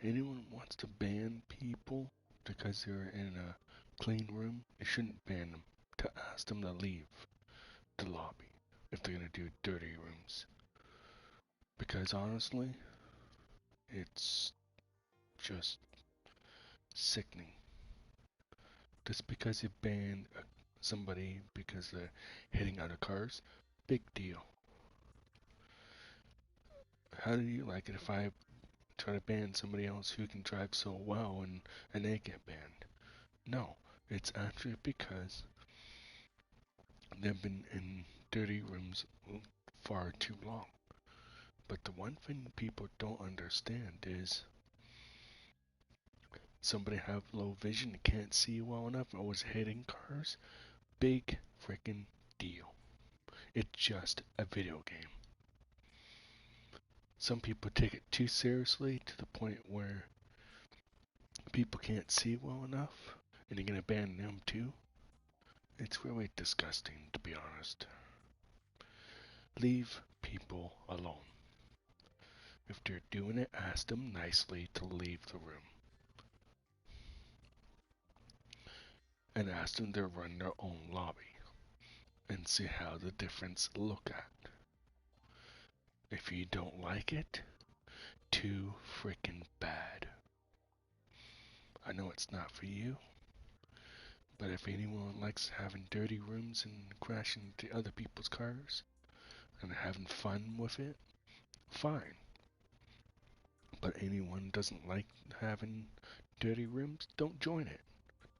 anyone wants to ban people because they're in a clean room, it shouldn't ban them. To ask them to leave the lobby if they're gonna do dirty rooms. Because honestly, it's just sickening. Just because you ban somebody because they're hitting other cars, big deal. How do you like it if I try to ban somebody else who can drive so well and they get banned? No, it's actually because they've been in dirty rooms far too long. But the one thing people don't understand is somebody have low vision, can't see well enough, always hitting cars. Big freaking deal. It's just a video game. Some people take it too seriously to the point where people can't see well enough, and you're gonna ban them too. It's really disgusting, to be honest. Leave people alone. If they're doing it, ask them nicely to leave the room. And ask them to run their own lobby. And see how the difference look at. If you don't like it, too freaking bad. I know it's not for you, but if anyone likes having dirty rooms and crashing into other people's cars and having fun with it, fine. But anyone doesn't like having dirty rooms, don't join it.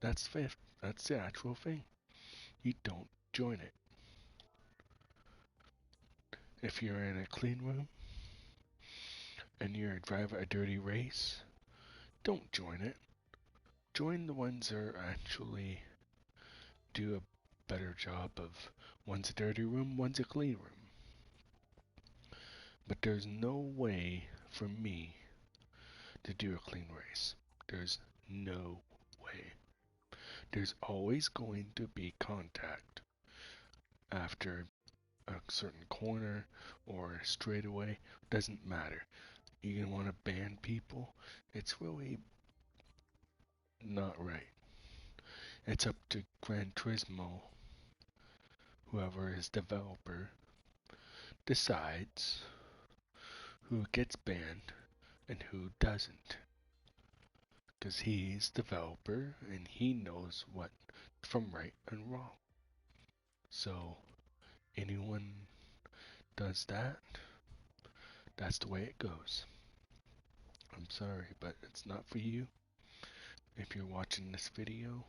That's fifth. That's the actual thing. You don't join it. If you're in a clean room and you're driving a dirty race, don't join it. Join the ones that actually do a better job of one's a dirty room, one's a clean room. But there's no way for me to do a clean race. There's no way. There's always going to be contact after a certain corner or straightaway. Doesn't matter. You want to ban people? It's really not right. It's up to Gran Turismo, whoever is developer, decides who gets banned and who doesn't. Because he's developer and he knows what from right and wrong. So anyone does that, that's the way it goes. I'm sorry, but it's not for you. If you're watching this video,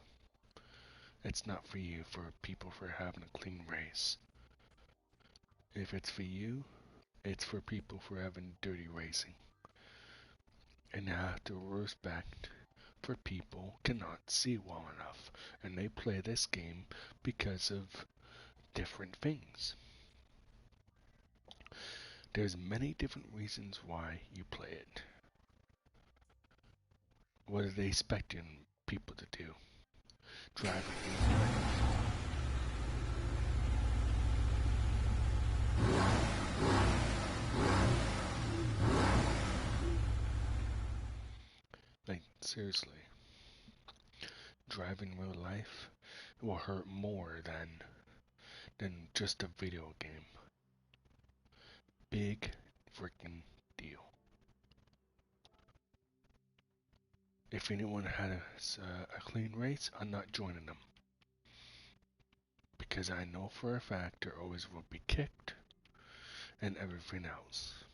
it's not for you, for people for having a clean race. If it's for you, it's for people for having dirty racing. And you have to respect for people cannot see well enough, and they play this game because of different things. There's many different reasons why you play it. What are they expecting people to do? Drive like seriously, driving real life will hurt more than just a video game. Big freaking deal. If anyone had a clean race, I'm not joining them. Because I know for a fact there always will be kicked and everything else.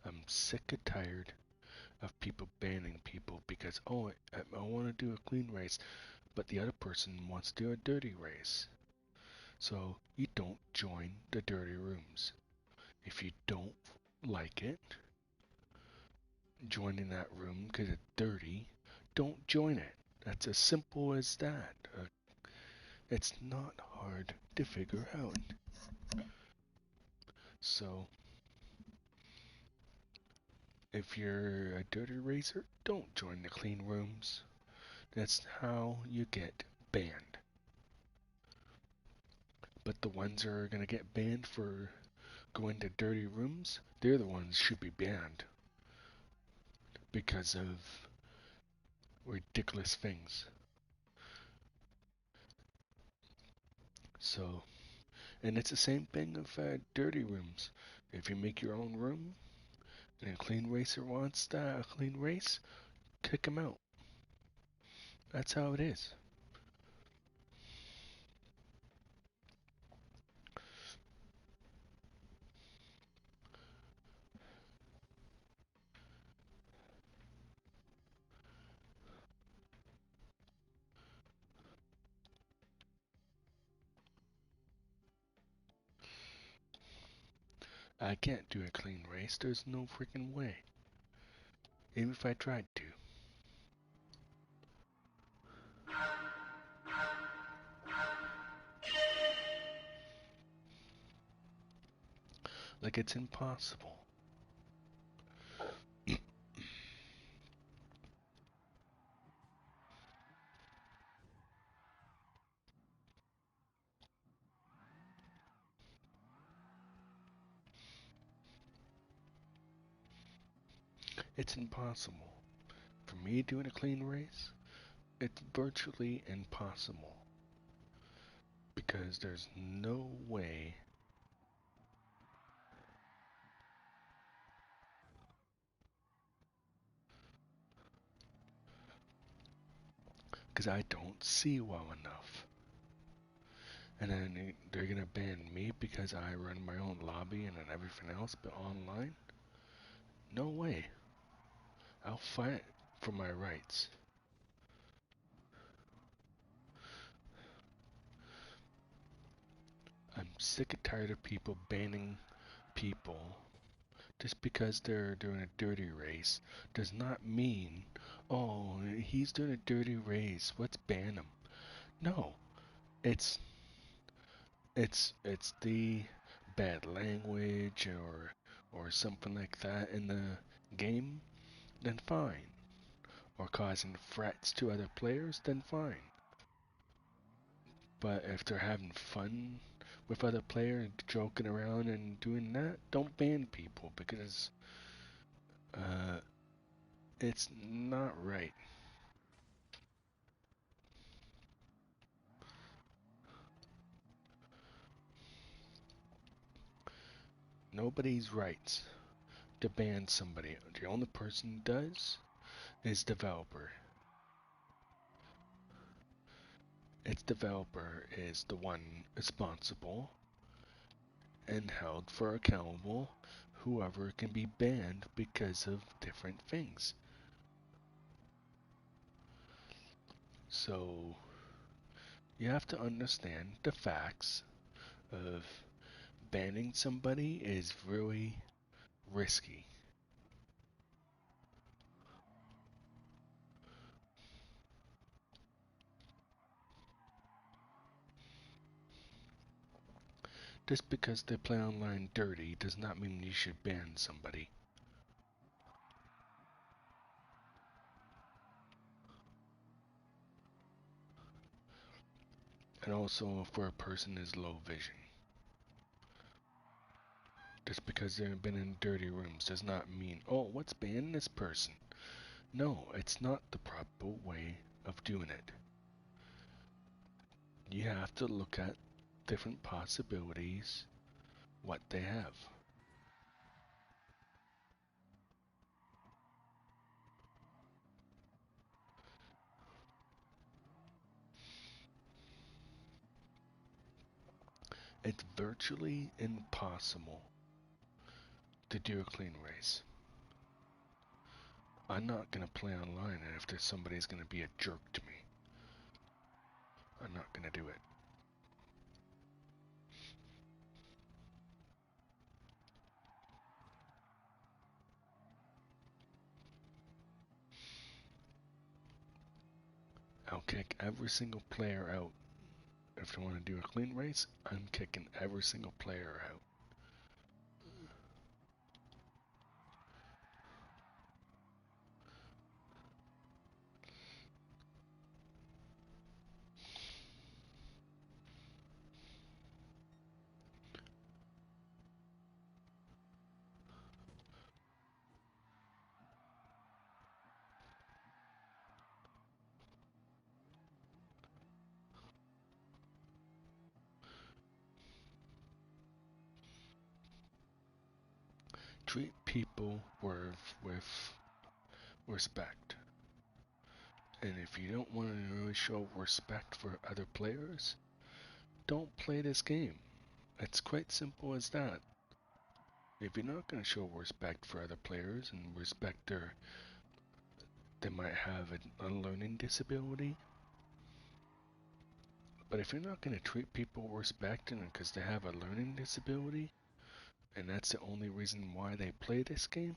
I'm sick and tired of people banning people because, oh, I want to do a clean race, but the other person wants to do a dirty race. So you don't join the dirty rooms. If you don't like it, joining that room because it's dirty, don't join it. That's as simple as that. It's not hard to figure out. So, if you're a dirty racer, don't join the clean rooms. That's how you get banned. But the ones that are gonna get banned for going to dirty rooms, they're the ones should be banned because of ridiculous things. So, and it's the same thing of dirty rooms. If you make your own room and a clean racer wants a clean race, kick him out. That's how it is. I can't do a clean race. There's no freaking way. Even if I tried to. Like, it's impossible. It's impossible. For me doing a clean race, it's virtually impossible. Because there's no way. Because I don't see well enough. And then they're gonna ban me because I run my own lobby and then everything else, but online? No way. I'll fight for my rights. I'm sick and tired of people banning people just because they're doing a dirty race. Does not mean, oh, he's doing a dirty race, let's ban him. No, it's it's the bad language or something like that in the game, then fine. Or causing threats to other players, then fine. But if they're having fun with other players, joking around and doing that, don't ban people because uh, it's not right. Nobody's rights to ban somebody. The only person who does is developer. Its developer is the one responsible and held for accountable whoever can be banned because of different things. So you have to understand the facts of banning somebody is really risky. Just because they play online dirty does not mean you should ban somebody. And also if a person is low vision. Just because they've been in dirty rooms does not mean, oh, let's ban this person. No, it's not the proper way of doing it. You have to look at different possibilities, what they have. It's virtually impossible to do a clean race. I'm not gonna play online and if there's somebody's gonna be a jerk to me, I'm not gonna do it. I'll kick every single player out. If they want to do a clean race, I'm kicking every single player out. treat people with respect. And if you don't want to really show respect for other players, don't play this game. It's quite simple as that. If you're not going to show respect for other players and respect they might have a learning disability, but if you're not going to treat people with respect and because they have a learning disability, and that's the only reason why they play this game,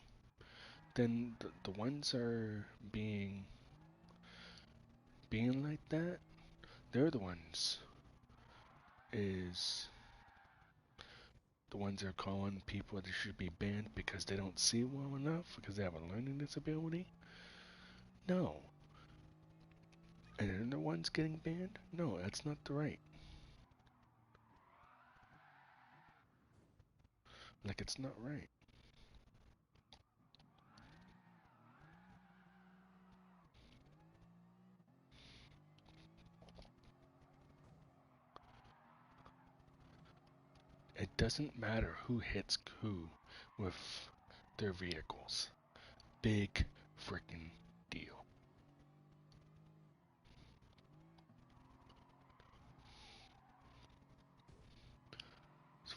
then the ones are being like that, they're is the ones that are calling people that should be banned because they don't see well enough, because they have a learning disability? No. And they're the ones getting banned? No, that's not the right. Like, it's not right. It doesn't matter who hits who with their vehicles. Big freaking deal.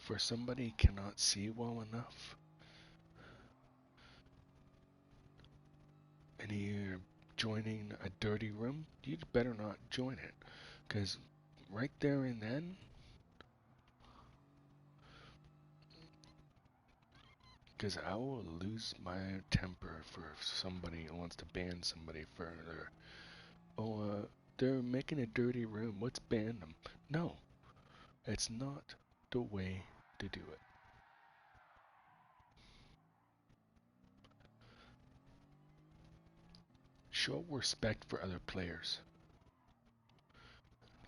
For somebody cannot see well enough, and you're joining a dirty room, you'd better not join it. Because right there and then, because I will lose my temper for if somebody wants to ban somebody for they're making a dirty room, let's ban them. No, it's not the way to do it. Show respect for other players,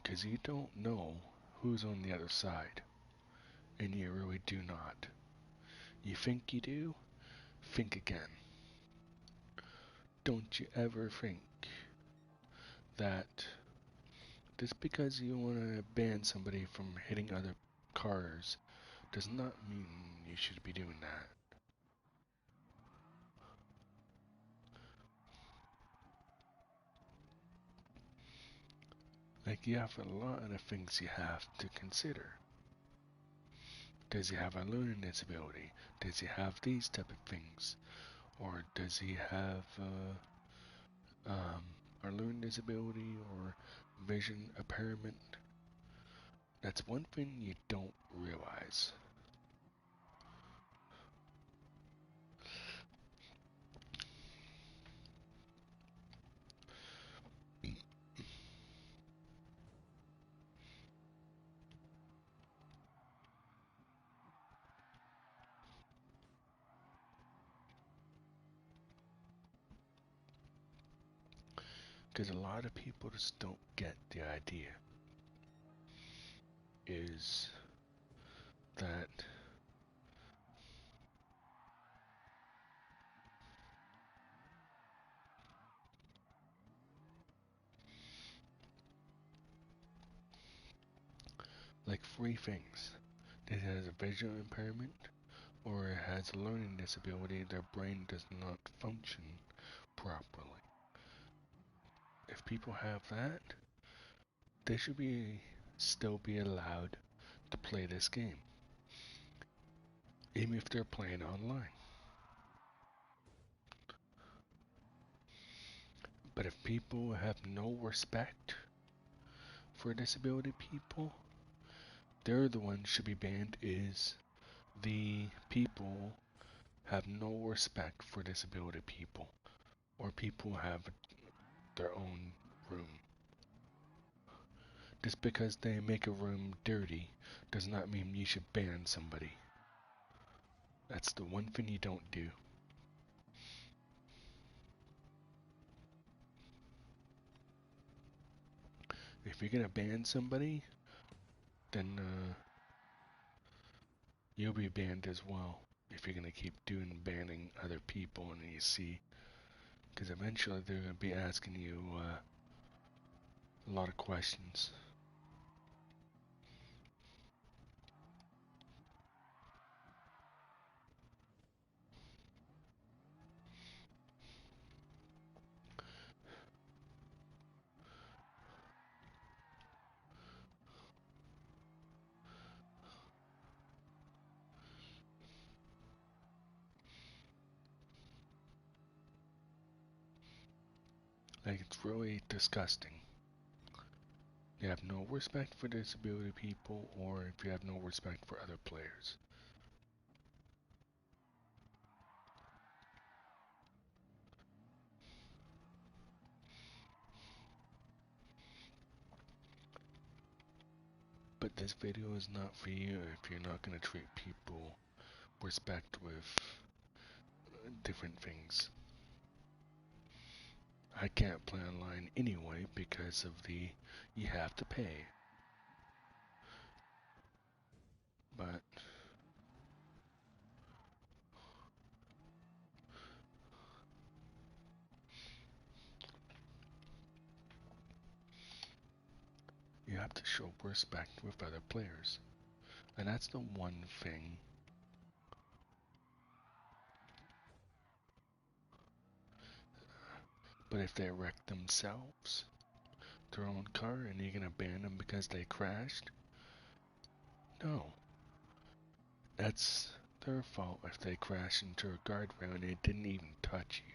because you don't know who's on the other side, and you really do not. You think you do? Think again. Don't you ever think that just because you want to ban somebody from hitting other cars does not mean you should be doing that. Like, you have a lot of things you have to consider. Does he have a learning disability? Does he have these type of things? Or does he have a learning disability or vision impairment? That's one thing you don't realize. Because a lot of people just don't get the idea. Is that like three things. It has a visual impairment, or it has a learning disability, their brain does not function properly. If people have that, they should still be allowed to play this game, even if they're playing online. But if people have no respect for disability people, they're the ones should be banned. Is the people have no respect for disability people, or people have their own room. Just because they make a room dirty does not mean you should ban somebody. That's the one thing you don't do. If you're gonna ban somebody, then you'll be banned as well. If you're gonna keep doing banning other people and you see, because eventually they're gonna be asking you a lot of questions. Like, it's really disgusting. You have no respect for disability people, or if you have no respect for other players. But this video is not for you if you're not going to treat people respect with different things. I can't play online anyway because of the you have to pay. But you have to show respect with other players. And that's the one thing. But if they wreck themselves, their own car, and you're gonna ban them because they crashed? No. That's their fault if they crash into a guardrail and it didn't even touch you.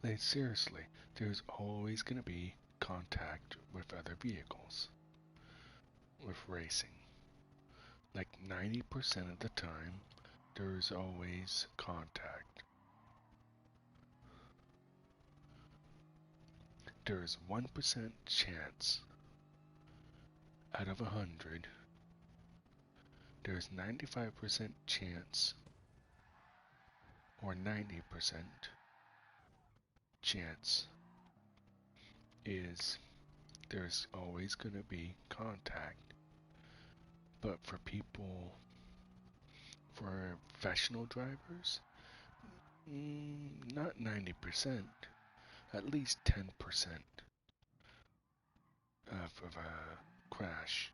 Like, seriously, there's always gonna be contact with other vehicles with racing. Like 90% of the time, there's always contact. There's 1% chance out of 100. There's 95% chance or 90% chance is there's always going to be contact. But for people, for professional drivers, not 90%, at least 10% of a crash.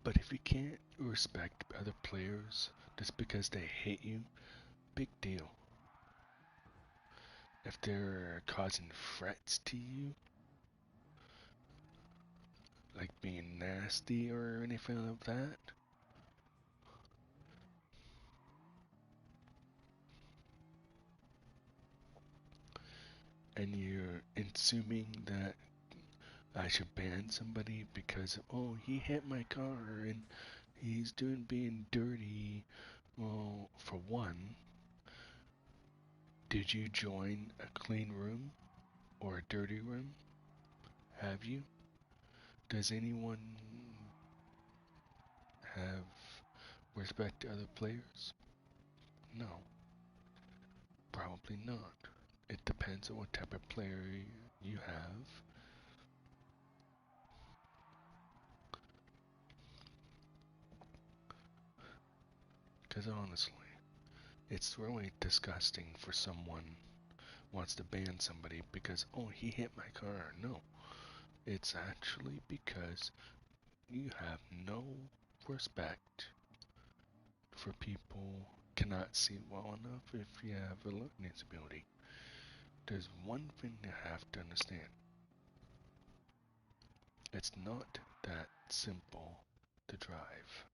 But if you can't respect other players just because they hate you, big deal. If they're causing threats to you, like being nasty or anything like that, and you're assuming that I should ban somebody because, oh, he hit my car and he's being dirty. Well, for one, did you join a clean room or a dirty room? Have you? Does anyone have respect to other players? No, probably not. It depends on what type of player you have. Because honestly, it's really disgusting for someone wants to ban somebody because, oh, he hit my car. No, it's actually because you have no respect for people cannot see well enough if you have a learning disability. There's one thing you have to understand. It's not that simple to drive.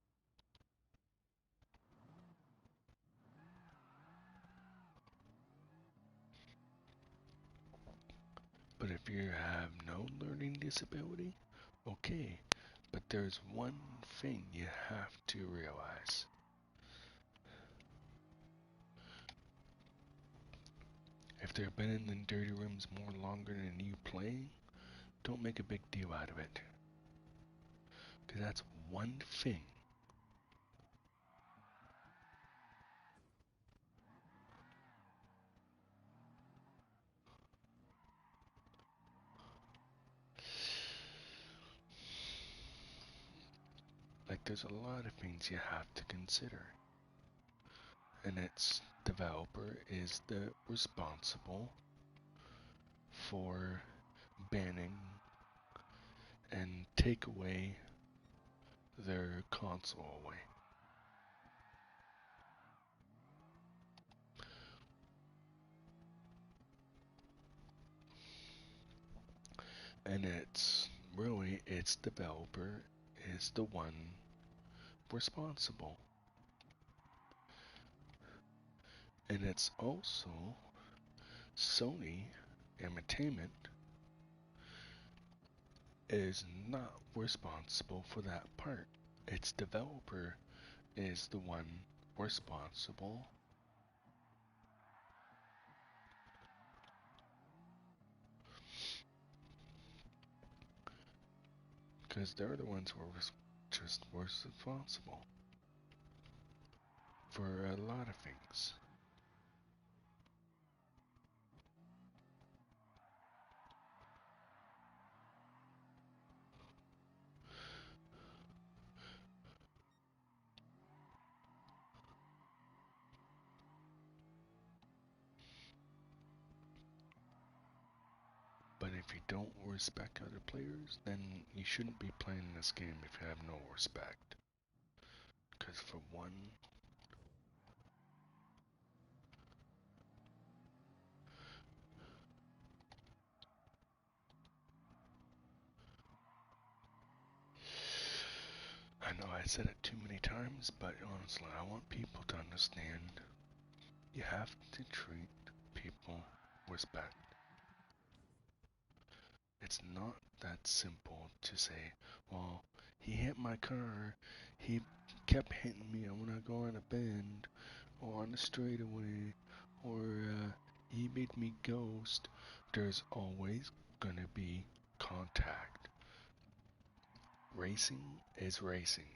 But if you have no learning disability, okay. But there's one thing you have to realize. If they've been in the dirty rooms more longer than you playing, don't make a big deal out of it. Because that's one thing. Like, there's a lot of things you have to consider. And its developer is the responsible for banning and take away their console away. And its developer is the one responsible. And it's also Sony Entertainment is not responsible for that part. Its developer is the one responsible. Because they're the ones who are just responsible for a lot of things. But if you don't respect other players, then you shouldn't be playing this game if you have no respect. Because for one, I know I said it too many times, but honestly, I want people to understand you have to treat people with respect. It's not that simple to say, well, he hit my car, he kept hitting me when I go on a bend, or on the straightaway, or he made me ghost. There's always gonna be contact. Racing is racing.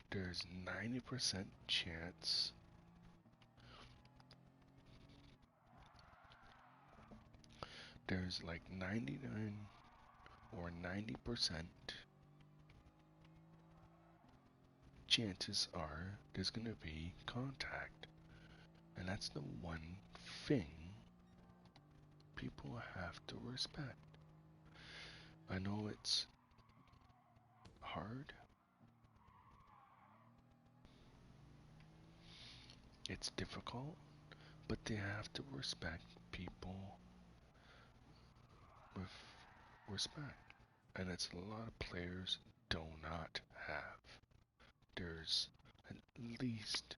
There's 90% chance there's like 99 or 90% chances are there's gonna be contact. And that's the one thing people have to respect. I know it's hard, it's difficult, but they have to respect people with respect. And it's a lot of players do not have. There's at least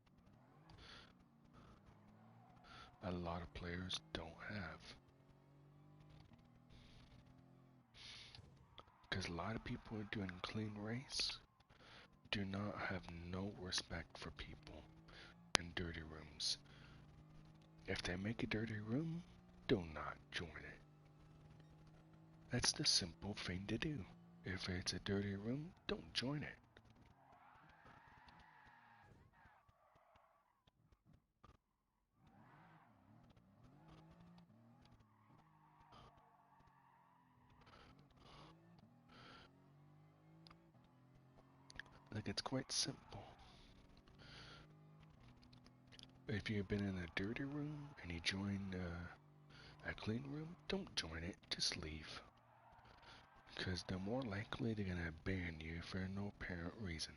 a lot of players don't have. Because a lot of people doing clean race do not have no respect for people in dirty rooms. If they make a dirty room, do not join it. That's the simple thing to do. If it's a dirty room, don't join it. Like, it's quite simple. If you've been in a dirty room and you join a clean room, don't join it, just leave. Because they're more likely they're gonna ban you for no apparent reason.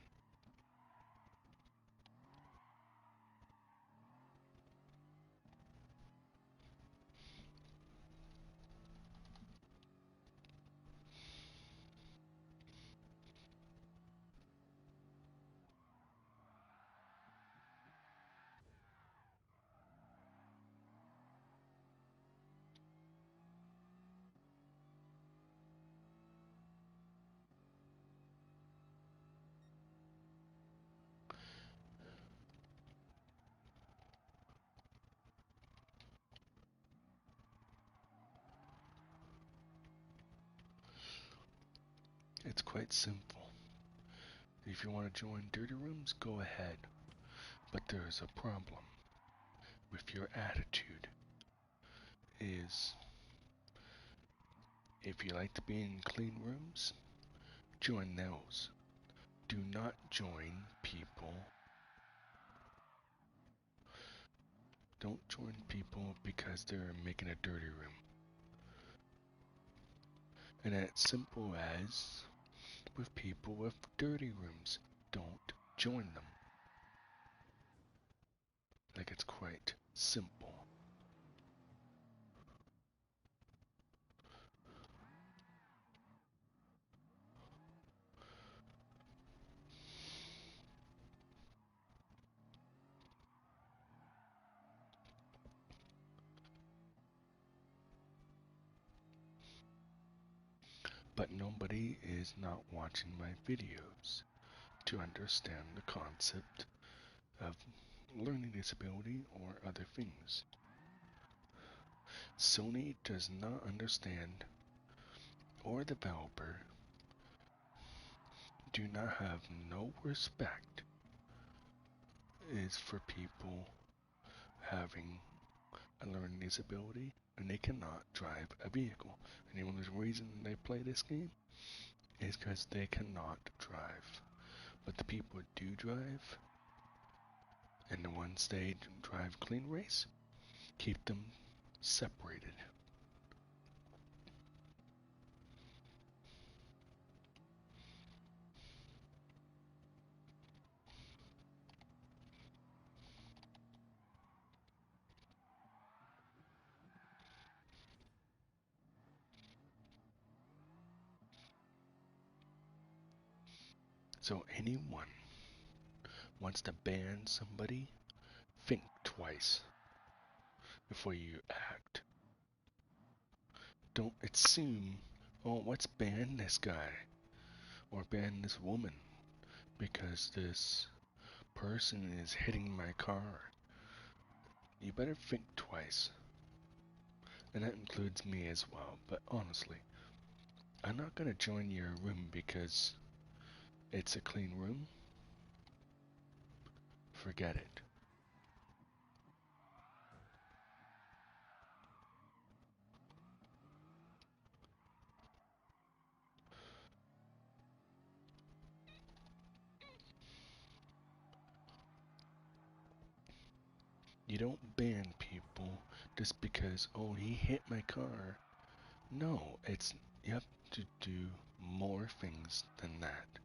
It's quite simple. If you want to join dirty rooms, go ahead. But there's a problem with your attitude. Is if you like to be in clean rooms, join those. Do not join people. Don't join people because they're making a dirty room. And it's simple as with people with dirty rooms, don't join them. Like, it's quite simple. But nobody is not watching my videos to understand the concept of learning disability or other things. Sony does not understand, or the developer do not have no respect is for people having a learning disability and they cannot drive a vehicle. And the only reason they play this game is because they cannot drive. But the people who do drive, and the ones they drive clean race, keep them separated. So anyone wants to ban somebody, think twice before you act. Don't assume, oh, let's ban this guy or ban this woman because this person is hitting my car. You better think twice. And that includes me as well. But honestly, I'm not going to join your room because it's a clean room. Forget it. You don't ban people just because, oh, he hit my car. No, you have to do more things than that.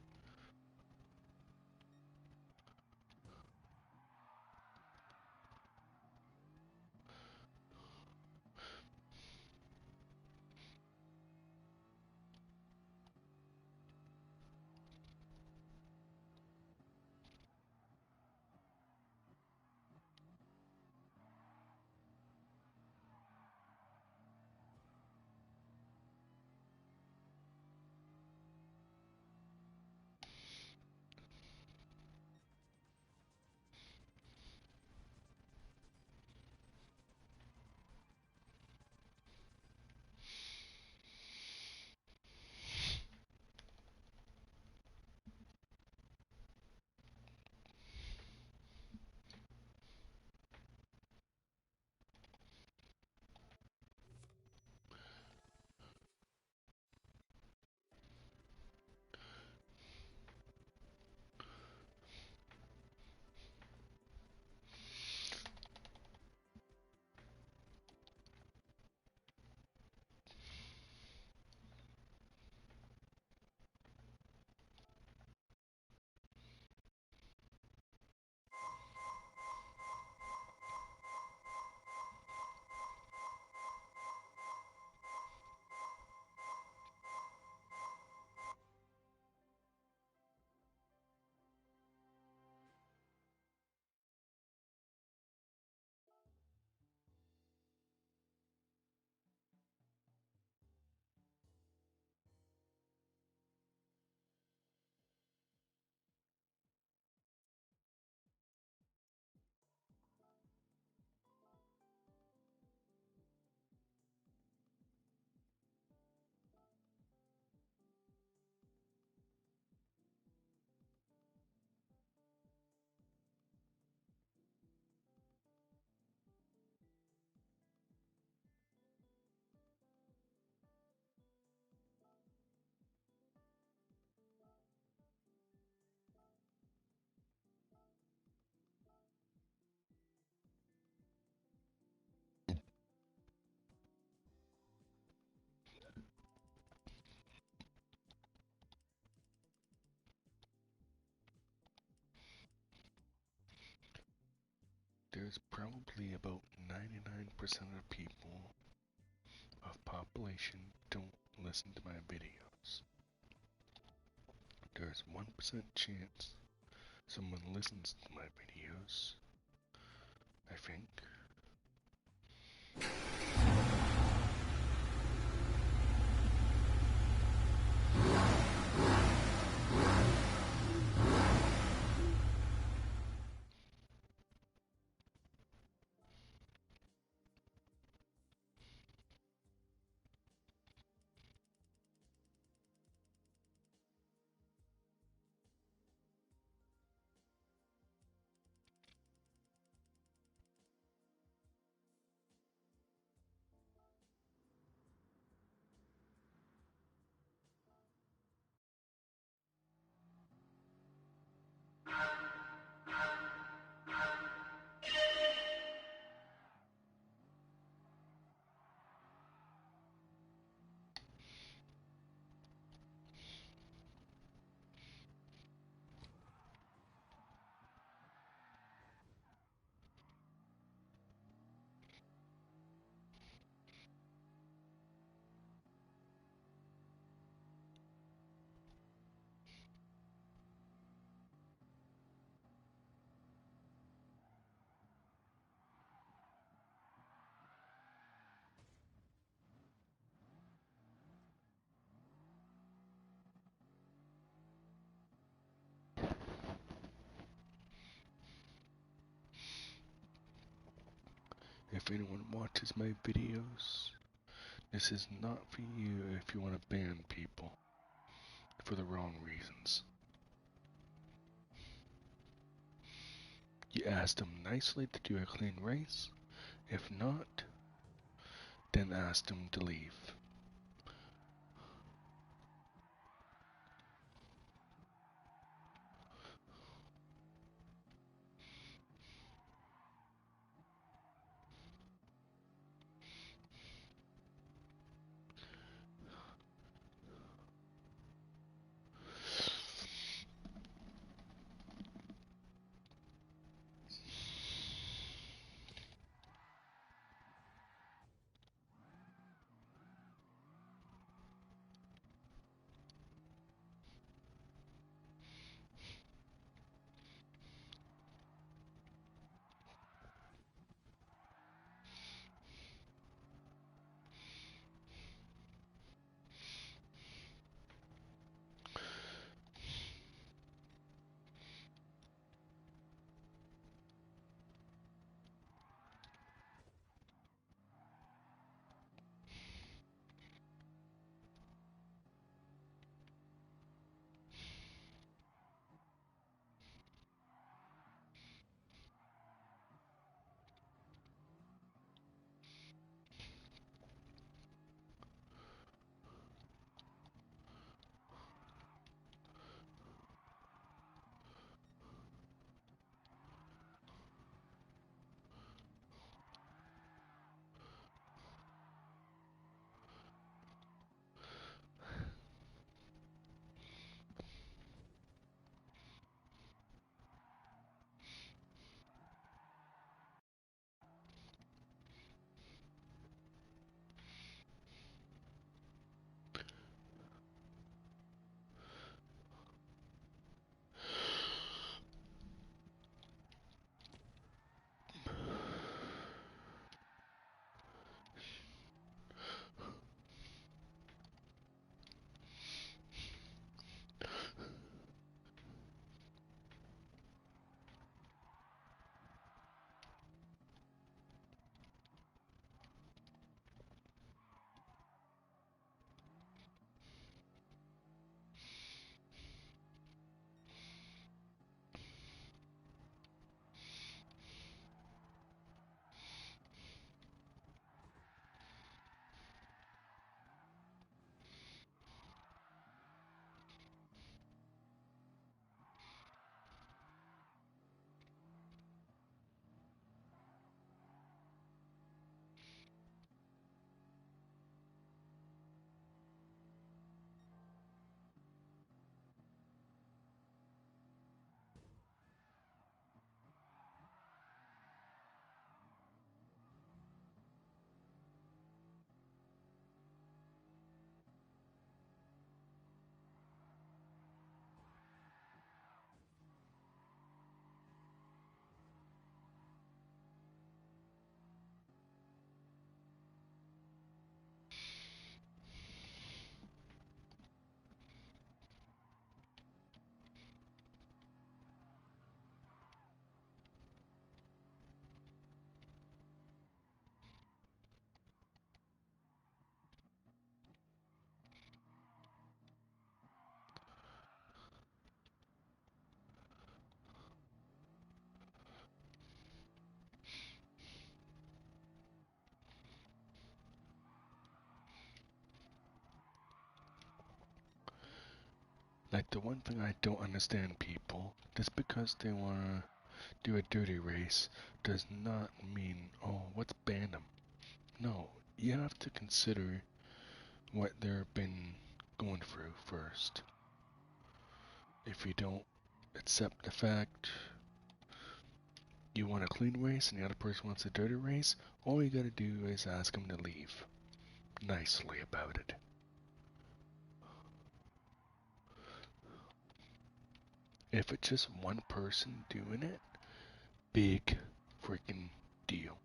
There's probably about 99% of people of population don't listen to my videos. There's 1% chance someone listens to my videos, I think. If anyone watches my videos, this is not for you if you want to ban people for the wrong reasons. You ask them nicely to do a clean race. If not, then ask them to leave. Like the one thing I don't understand people, just because they wanna do a dirty race does not mean, oh, let's ban them. No, you have to consider what they've been going through first. If you don't accept the fact you want a clean race and the other person wants a dirty race, all you gotta do is ask them to leave nicely about it. If it's just one person doing it, big freaking deal.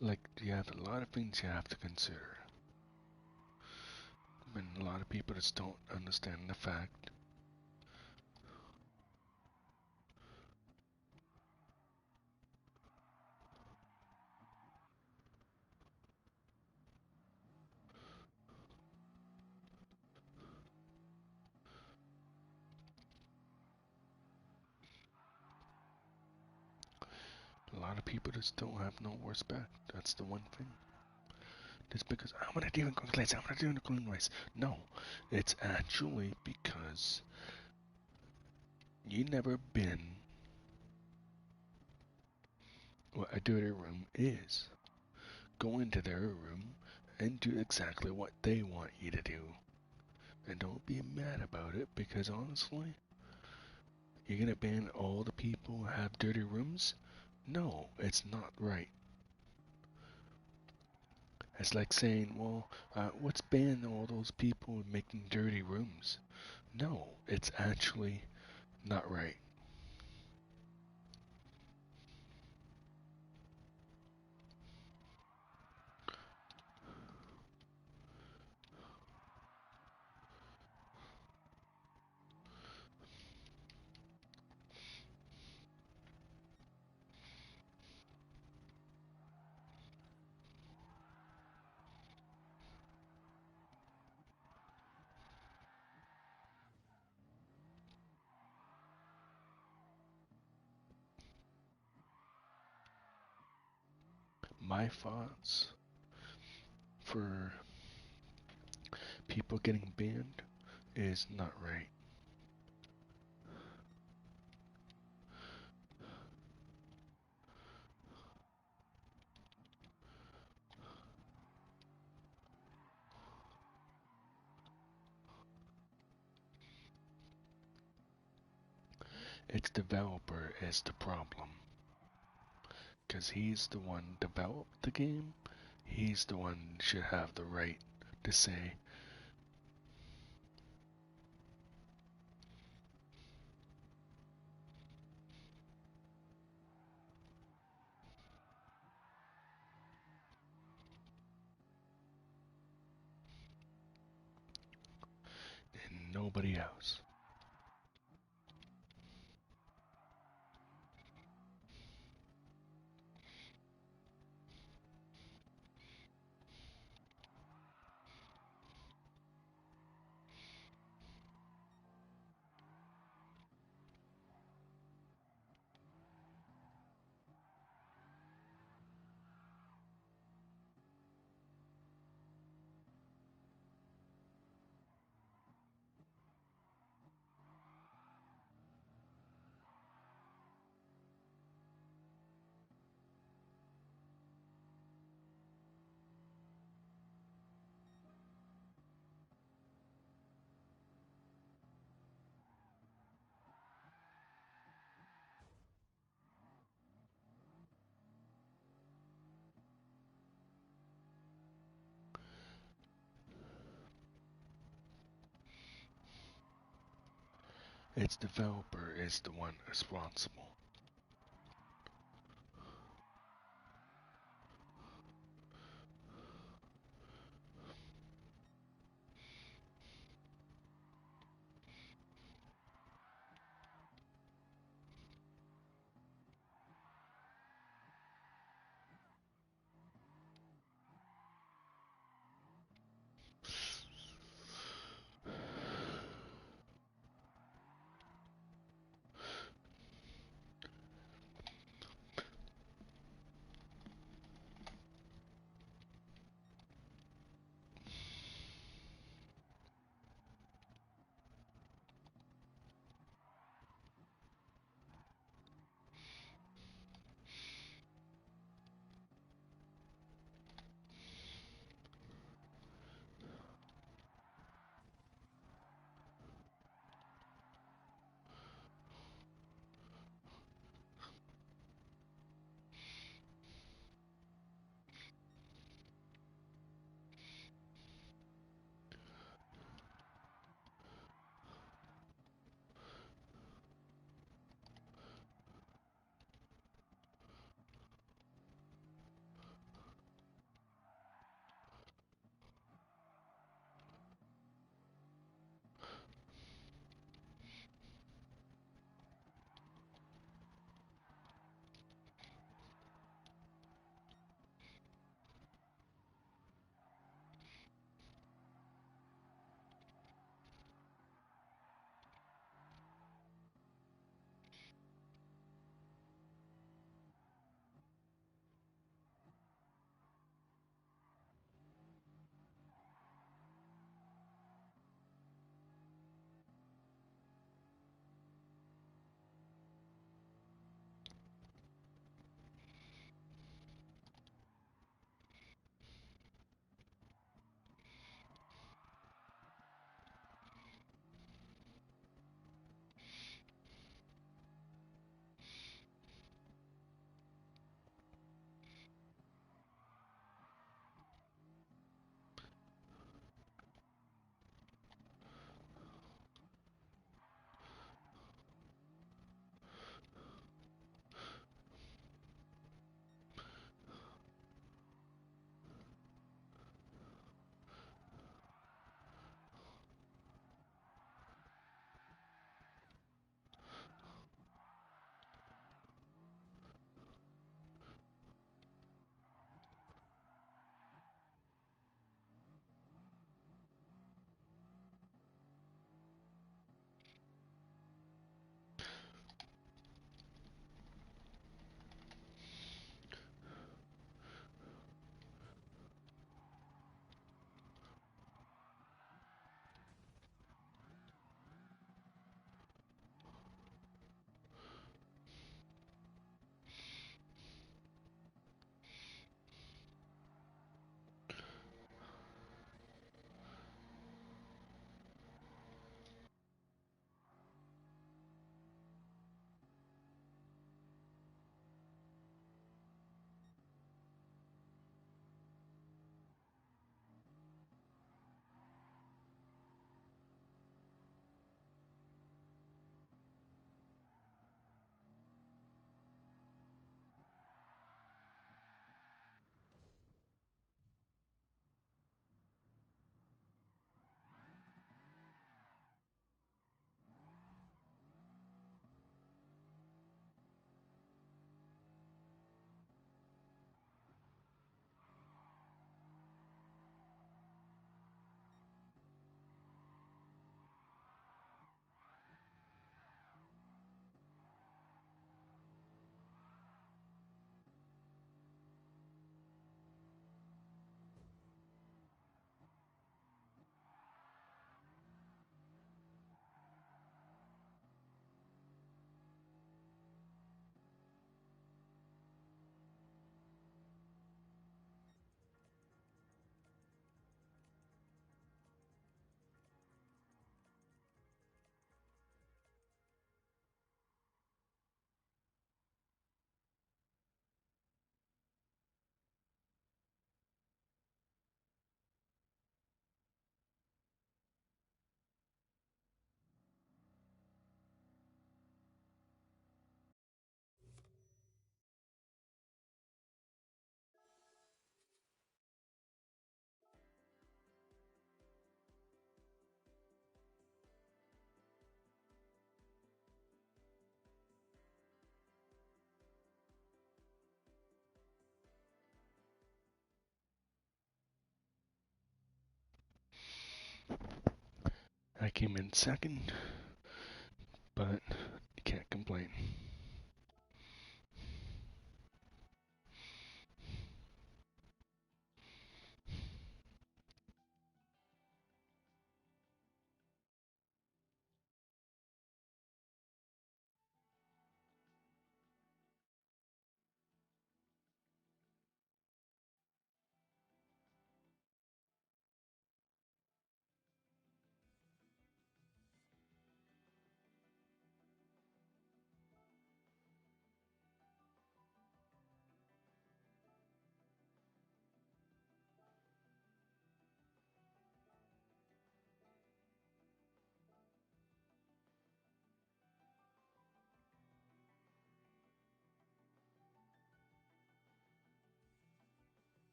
Like, you have a lot of things you have to consider. And a lot of people just don't understand the fact a lot of people just don't have no respect. That's the one thing. Just because I'm gonna do a clean race, I'm gonna do a clean race. No, it's actually because you never been what a dirty room is. Go into their room and do exactly what they want you to do. And don't be mad about it, because honestly, you're gonna ban all the people who have dirty rooms? No, it's not right. It's like saying, well, let's ban all those people making dirty rooms. No, it's actually not right. My thoughts for people getting banned is not right. Its developer is the problem. Because he's the one developed the game. He's the one should have the right to say, and nobody else. Its developer is the one responsible. I came in second, but you can't complain.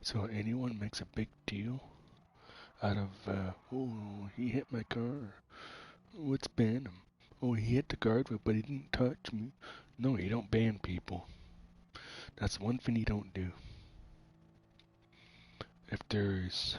So anyone makes a big deal out of, oh, he hit my car. Let's ban him. Oh, he hit the guardrail, but he didn't touch me. No, you don't ban people. That's one thing you don't do. If there's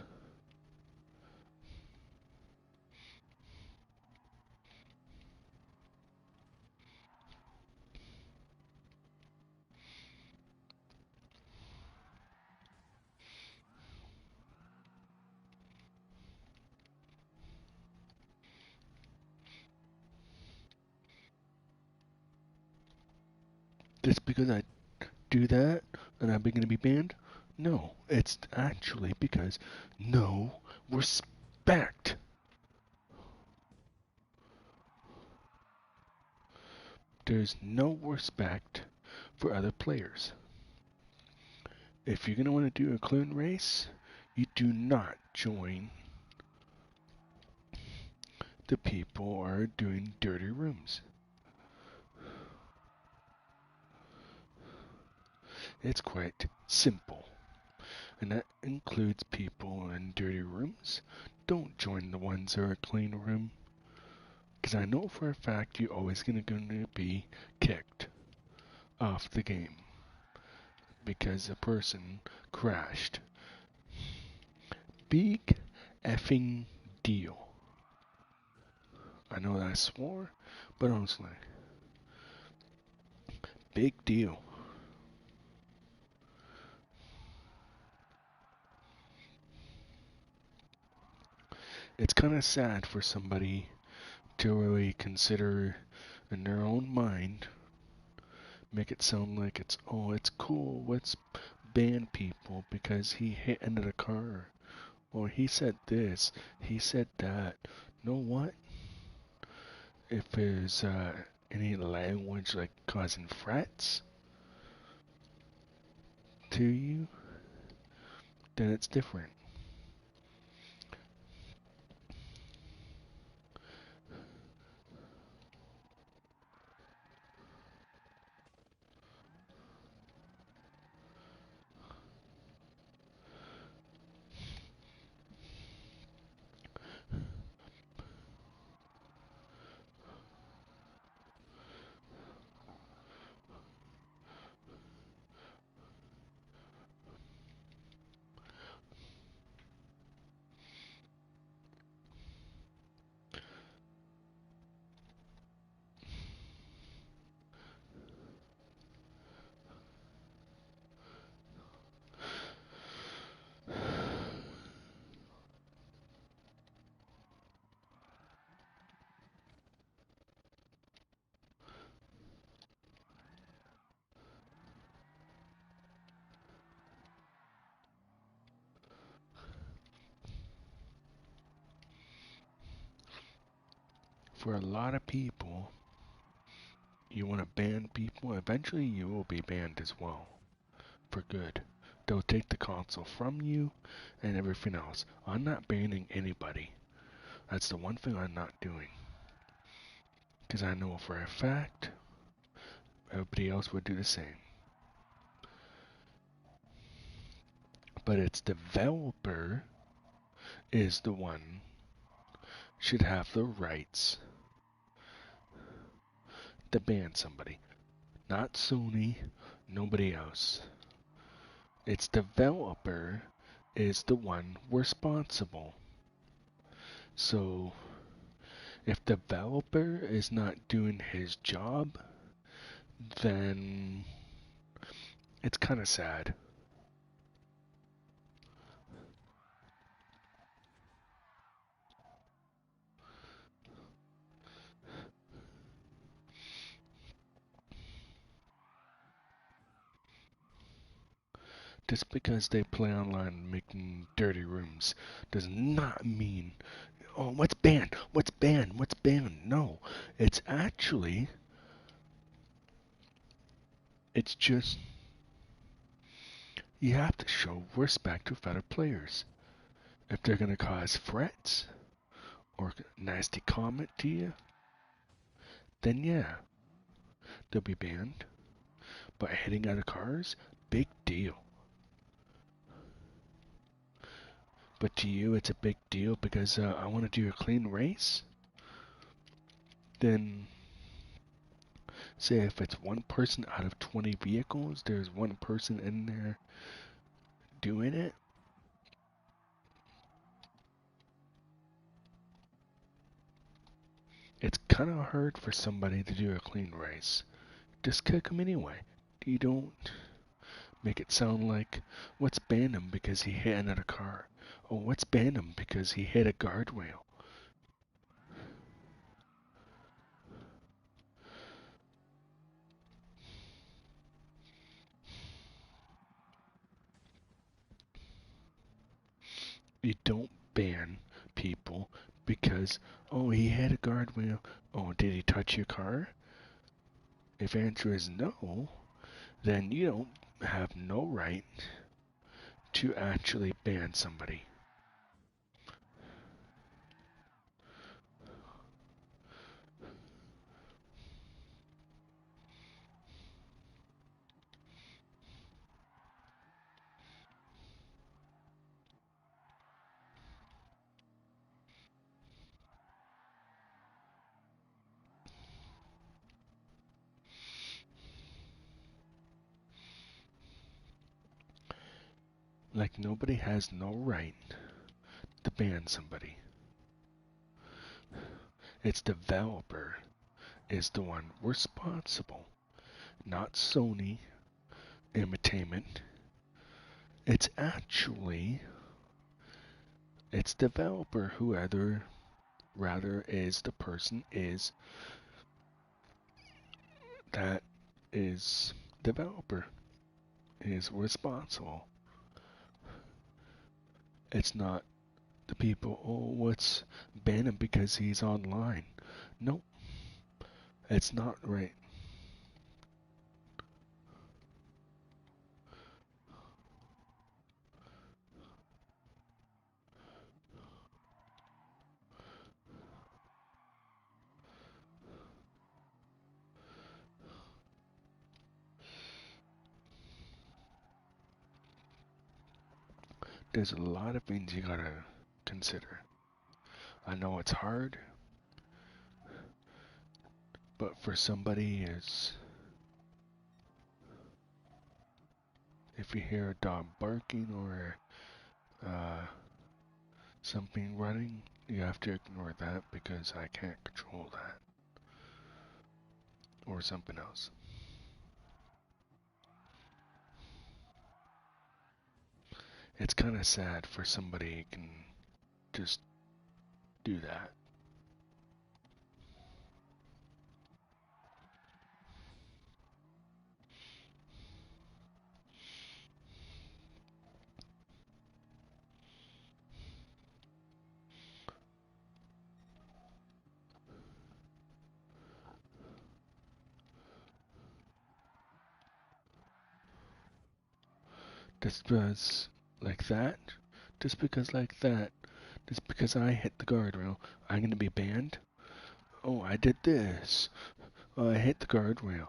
just because I do that and I'm going to be banned? No, it's actually because no respect. There's no respect for other players. If you're going to want to do a clone race, you do not join the people who are doing dirty rooms. It's quite simple, and that includes people in dirty rooms. Don't join the ones that are clean room, because I know for a fact you're always going to be kicked off the game because a person crashed. Big effing deal. I know that I swore, but honestly, big deal. It's kind of sad for somebody to really consider in their own mind, make it sound like it's, oh, it's cool, let's ban people because he hit into the car. Or he said this, he said that. Know what? If there's any language like causing threats to you, then it's different. For a lot of people, you want to ban people, eventually you will be banned as well. For good. They'll take the console from you and everything else. I'm not banning anybody. That's the one thing I'm not doing. Because I know for a fact, everybody else would do the same. But its developer is the one should have the rights to ban somebody. Not Sony, nobody else. Its developer is the one responsible. So, if developer is not doing his job, then it's kind of sad. Just because they play online making dirty rooms does not mean, oh, what's banned? What's banned? What's banned? No, it's actually, it's just, you have to show respect to fellow players. If they're going to cause threats or nasty comment to you, then yeah, they'll be banned. But hitting out of cars, big deal. But to you, it's a big deal because I want to do a clean race? Then, say if it's one person out of 20 vehicles, there's one person in there doing it. It's kind of hard for somebody to do a clean race. Just kick him anyway. You don't make it sound like, let's ban him because he hit another car. Oh, let's ban him because he hit a guardrail. You don't ban people because, oh, he hit a guardrail. Oh, did he touch your car? If answer is no, then you don't have no right to actually ban somebody. Like nobody has no right to ban somebody. Its developer is the one responsible, not Sony Entertainment. It's actually its developer who rather is the person is that is developer is responsible. It's not the people, oh, let's ban him because he's online. Nope, it's not right. There's a lot of things you gotta consider. I know it's hard, but for somebody is, if you hear a dog barking or something running, you have to ignore that because I can't control that. Or something else. It's kind of sad for somebody who can just do that. Just because like that, just because like that, just because I hit the guardrail, I'm gonna be banned? Oh, I did this. Oh, I hit the guardrail.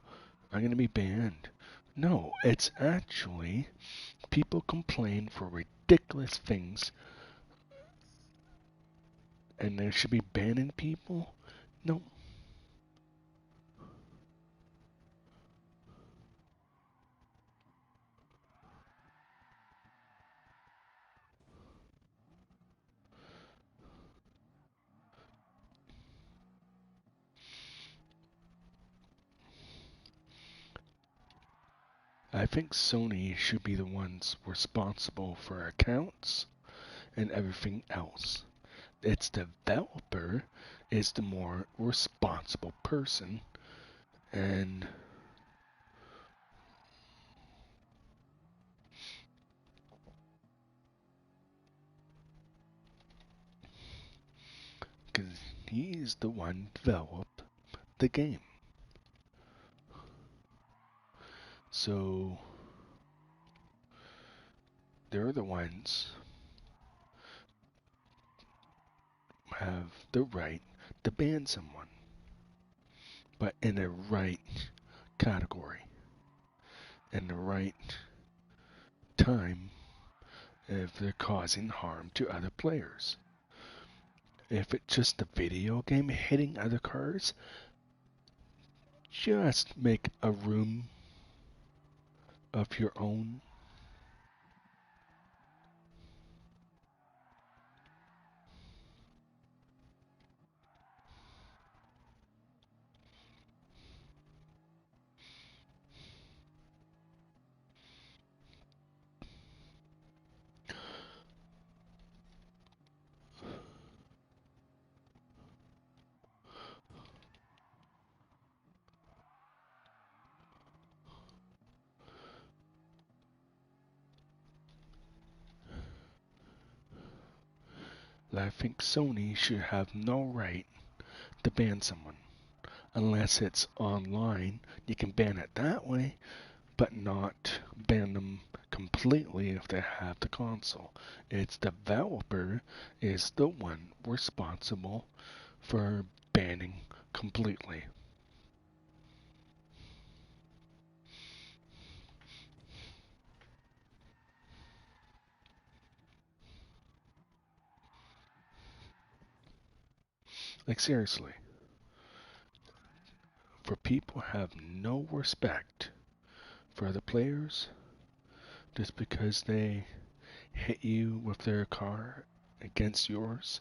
I'm gonna be banned. No, it's actually people complain for ridiculous things and they should be banning people? No. I think Sony should be the ones responsible for accounts and everything else. Its developer is the more responsible person, and because he's the one developed the game. So they're the ones who have the right to ban someone, but in the right category, in the right time if they're causing harm to other players. If it's just a video game hitting other cars, just make a room of your own. I think Sony should have no right to ban someone. Unless it's online, you can ban it that way, but not ban them completely if they have the console. Its developer is the one responsible for banning completely. Like seriously, for people who have no respect for other players just because they hit you with their car against yours,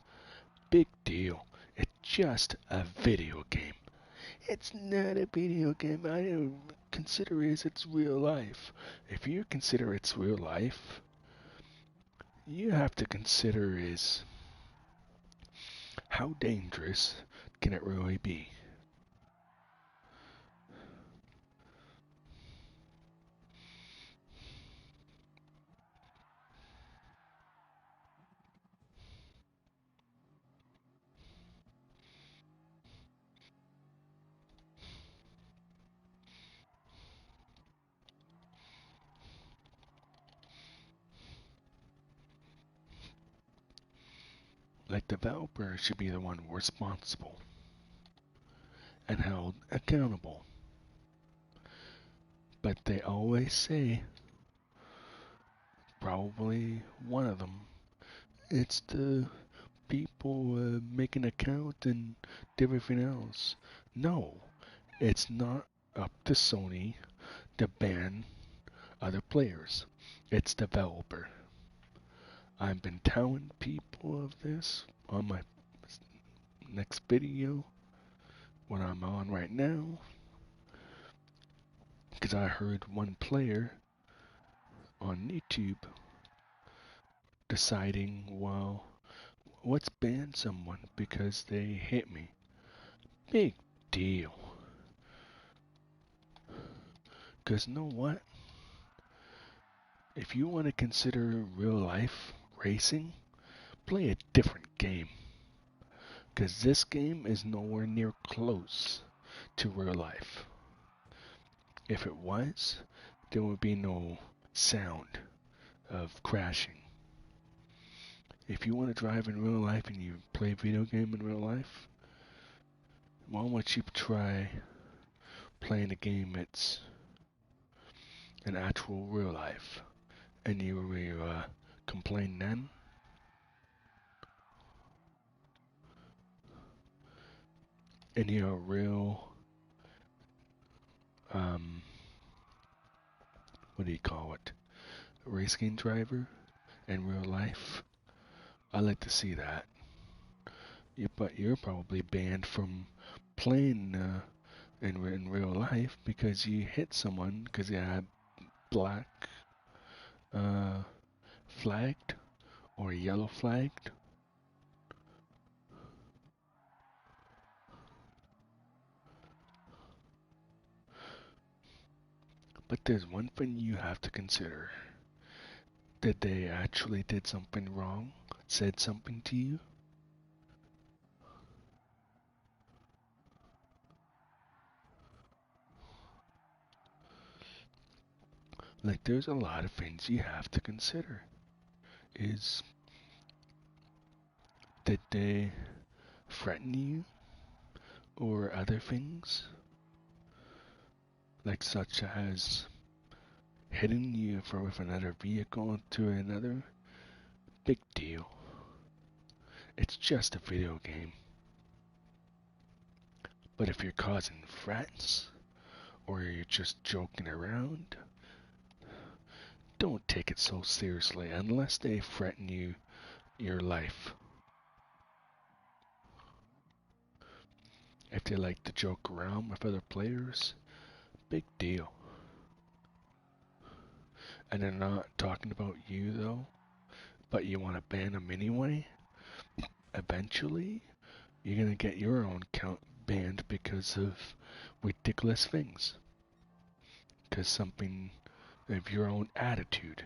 big deal. It's just a video game. It's not a video game. I don't consider it as it's real life. If you consider it's real life, you have to consider is how dangerous can it really be? Like developers should be the one responsible and held accountable. But they always say, probably one of them, it's the people make an account and do everything else. No, it's not up to Sony to ban other players. It's developer. I've been telling people of this on my next video, what I'm on right now, because I heard one player on YouTube deciding, well, let's ban someone because they hit me. Big deal. Because you know what? If you want to consider real life racing, play a different game. Because this game is nowhere near close to real life. If it was, there would be no sound. of crashing. If you want to drive in real life and you play video game in real life, why don't you try playing a game that's an actual real life, and you complain then? And you're a real, what do you call it, race game driver in real life? I like to see that. But you're probably banned from playing in real life because you hit someone because you had black uh, flagged or yellow flagged. But there's one thing you have to consider. Did they actually did something wrong? Said something to you? Like, there's a lot of things you have to consider. Is, did they threaten you or other things? Like such as hitting you for with another vehicle to another? Big deal. It's just a video game. But if you're causing threats or you're just joking around, don't take it so seriously unless they threaten your life. If they like to joke around with other players, big deal. And they're not talking about you though, but you want to ban them anyway, eventually you're going to get your own account banned because of ridiculous things. Because something of your own attitude.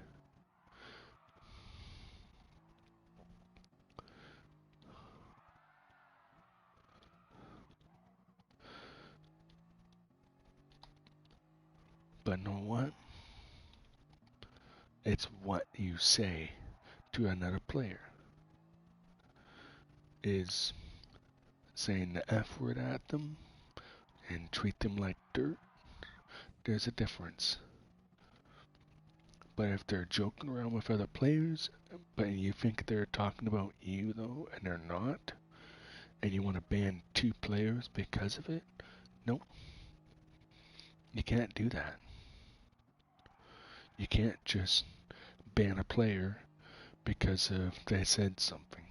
But know what? It's what you say to another player. Is saying the F word at them and treat them like dirt. There's a difference. But if they're joking around with other players, but you think they're talking about you though, and they're not, and you want to ban 2 players because of it, nope. You can't do that. You can't just ban a player because of they said something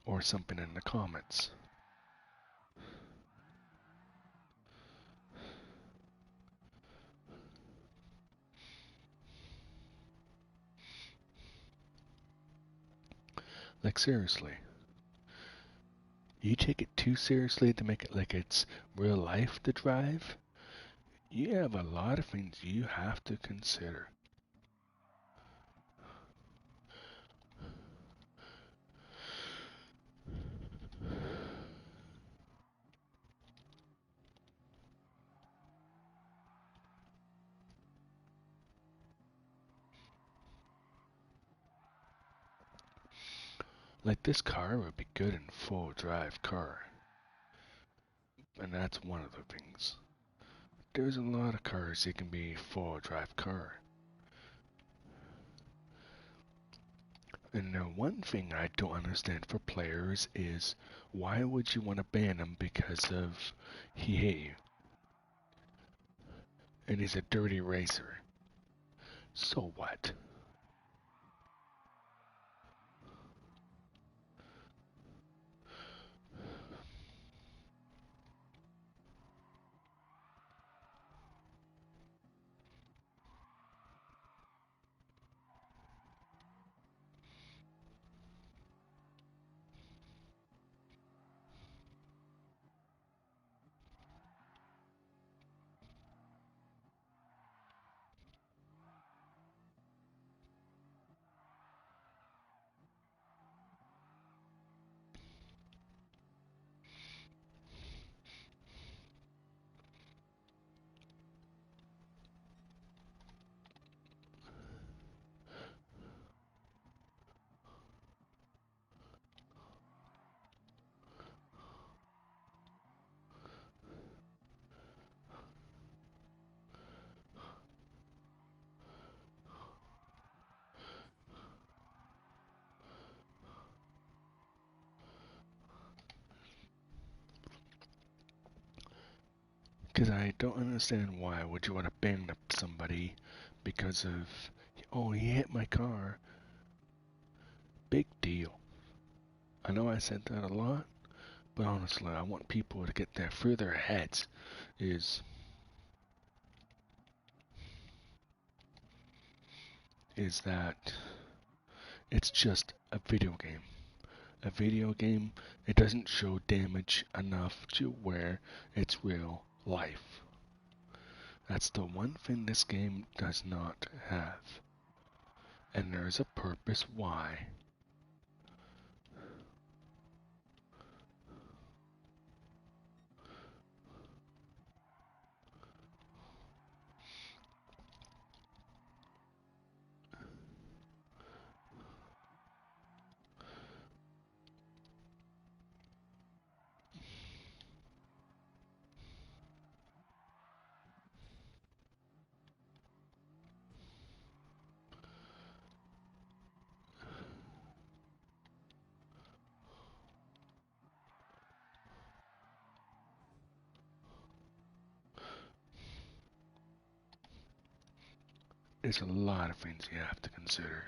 or something in the comments. Like seriously. You take it too seriously to make it like it's real life to drive. You have a lot of things you have to consider. Like this car would be good in full drive car. And that's one of the things. There's a lot of cars that can be full drive car. And the one thing I don't understand for players is why would you want to ban him because of he hit you? And he's a dirty racer. So what? Because I don't understand why would you want to ban somebody because of, oh, he hit my car. Big deal. I know I said that a lot, but honestly, I want people to get there through their heads is that it's just a video game. A video game, it doesn't show damage enough to where it's real life. That's the one thing this game does not have. And there's a purpose why. There's a lot of things you have to consider.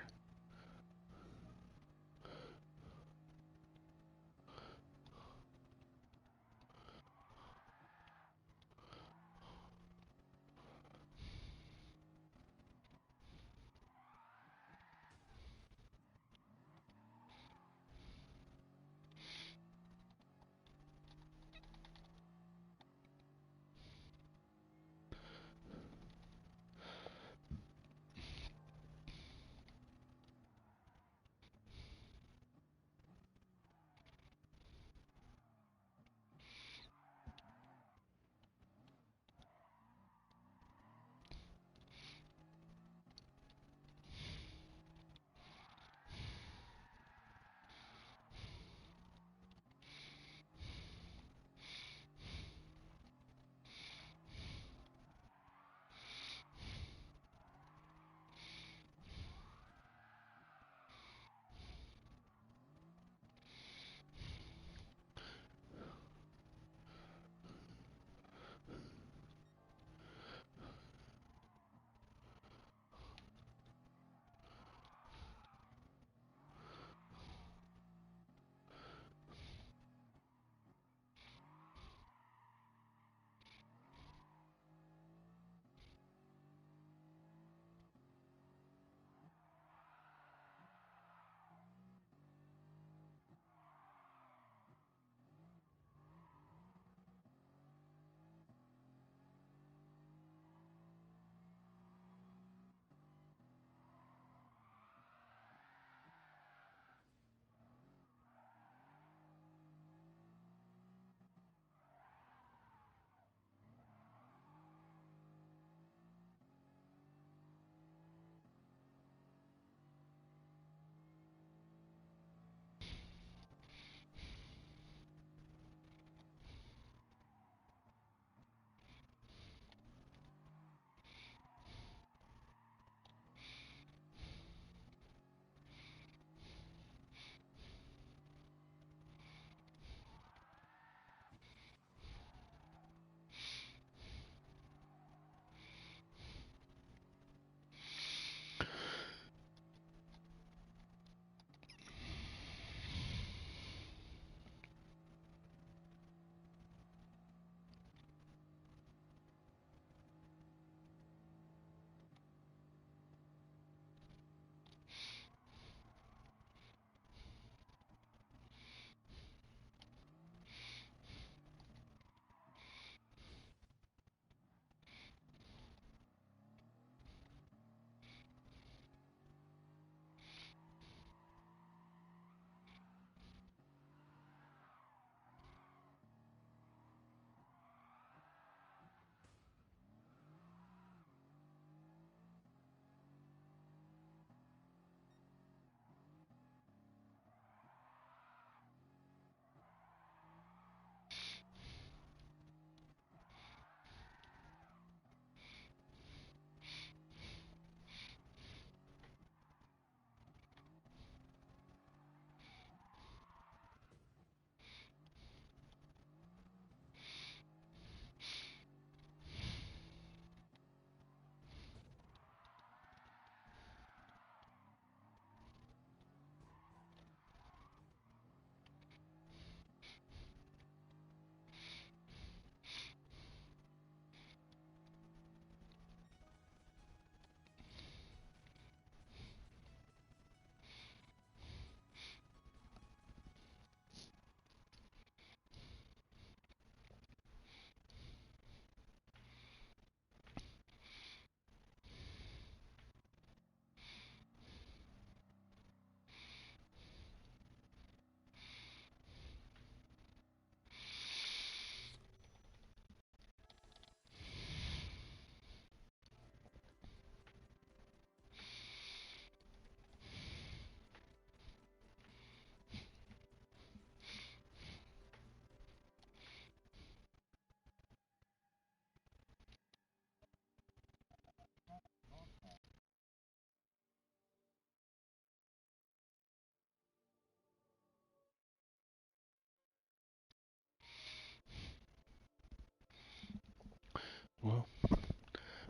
Well,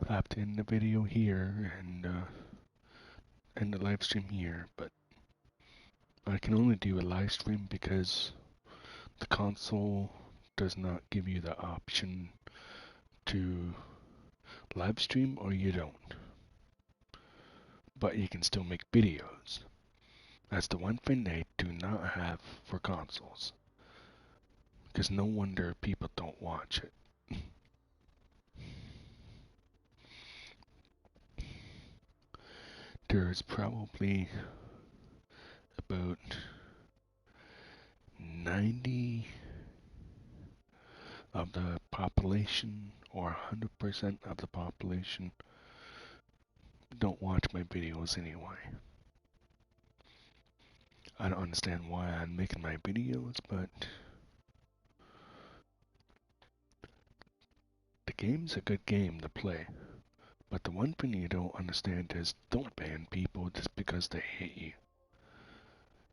I have to end the video here and end the live stream here, but I can only do a live stream because the console does not give you the option to live stream, or you don't. But you can still make videos. That's the one thing they do not have for consoles. Because no wonder people don't watch it. There's probably about 90 of the population, or 100% of the population, don't watch my videos anyway. I don't understand why I'm making my videos, but the game's a good game to play. But the one thing you don't understand is don't ban people just because they hate you.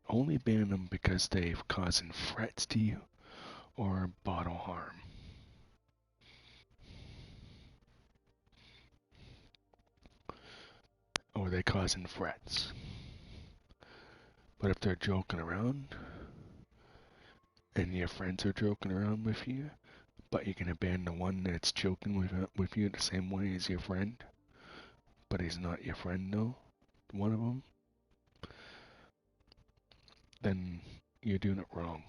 Only ban them because they've causing threats to you or bottle harm. Or they causing threats. But if they're joking around, and your friends are joking around with you, but you can ban the one that's joking with you the same way as your friend, but he's not your friend though, one of them, then you're doing it wrong.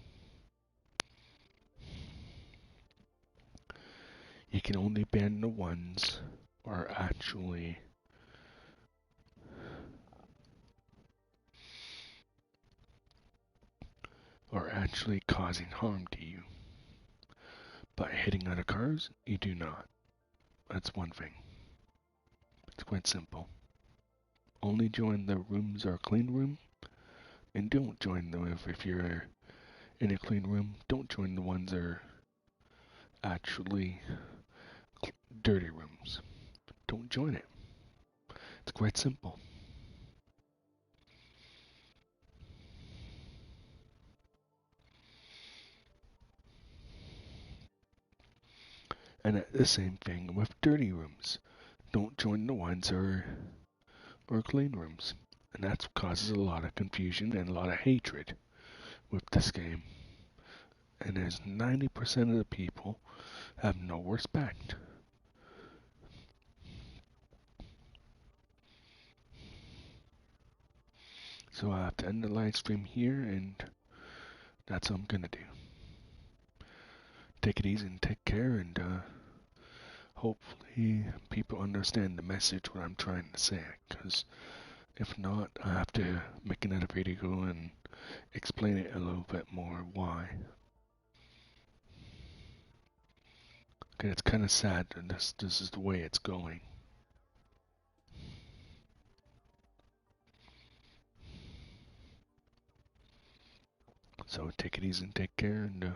You can only ban the ones are actually causing harm to you. But hitting other cars, you do not. That's one thing. It's quite simple. Only join the rooms or clean room, and don't join them if you're in a clean room. Don't join the ones that are actually dirty rooms. Don't join it. It's quite simple. And the same thing with dirty rooms. Don't join the ones or clean rooms. And that causes a lot of confusion and a lot of hatred with this game. And as 90% of the people have no respect. So I have to end the live stream here, and that's what I'm gonna do. Take it easy and take care, and hopefully people understand the message what I'm trying to say. Because if not, I have to make another video and explain it a little bit more why. Okay, it's kind of sad that this is the way it's going. So take it easy and take care, and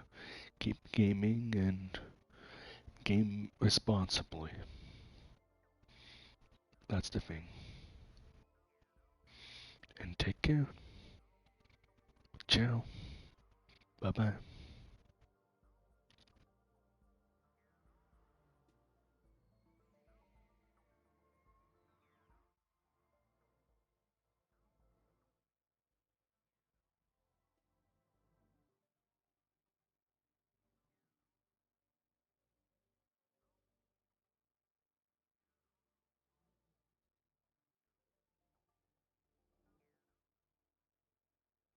keep gaming and game responsibly. That's the thing. And take care. Ciao. Bye bye.